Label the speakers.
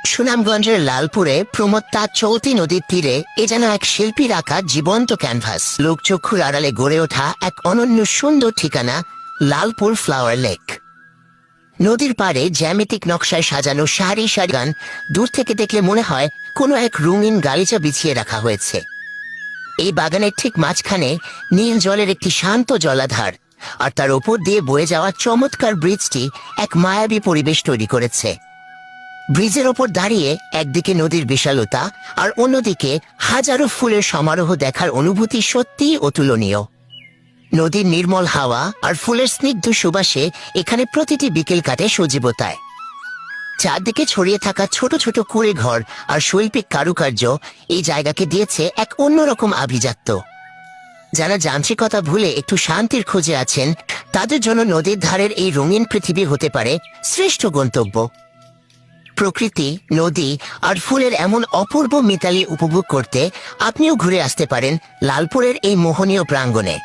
Speaker 1: সুনামগঞ্জের লালপুরে প্রমোদ তার চলতি নদীর তীরে এ যেন এক শিল্পীর আঁকা জীবন্ত ক্যানভাস। লোকচক্ষুর আড়ালে গড়ে ওঠা এক অনন্য সুন্দর ঠিকানা, লালপুর ফ্লাওয়ার লেক। নদীর পাড়ে জ্যামিতিক নকশায় সাজানো সারি সারি গান, দূর থেকে দেখলে মনে হয় কোনো এক রঙিন গালিচা বিছিয়ে রাখা হয়েছে। এই বাগানের ঠিক মাঝখানে নীল জলের একটি শান্ত জলাধার, আর তার ওপর দিয়ে বয়ে যাওয়া চমৎকার ব্রিজটি এক মায়াবী পরিবেশ তৈরি করেছে। ব্রিজের ওপর দাঁড়িয়ে একদিকে নদীর বিশালতা আর অন্যদিকে হাজারো ফুলের সমারোহ দেখার অনুভূতি সত্যিই অতুলনীয়। নদীর নির্মল হাওয়া আর ফুলের স্নিগ্ধ সুবাসে এখানে প্রতিটি বিকেল কাটে সজীবতায়। চারদিকে ছড়িয়ে থাকা ছোট ছোট কুঁড়ে ঘর আর শৈল্পিক কারুকার্য এই জায়গাকে দিয়েছে এক অন্যরকম আভিজাত্য। যারা যান্ত্রিকতা ভুলে একটু শান্তির খোঁজে আছেন, তাদের জন্য নদীর ধারের এই রঙিন পৃথিবী হতে পারে শ্রেষ্ঠ গন্তব্য। প্রকৃতি, নদী আর ফুলের এমন অপূর্ব মিতালি উপভোগ করতে আপনিও ঘুরে আসতে পারেন লালপুরের এই মোহনীয় প্রাঙ্গণে।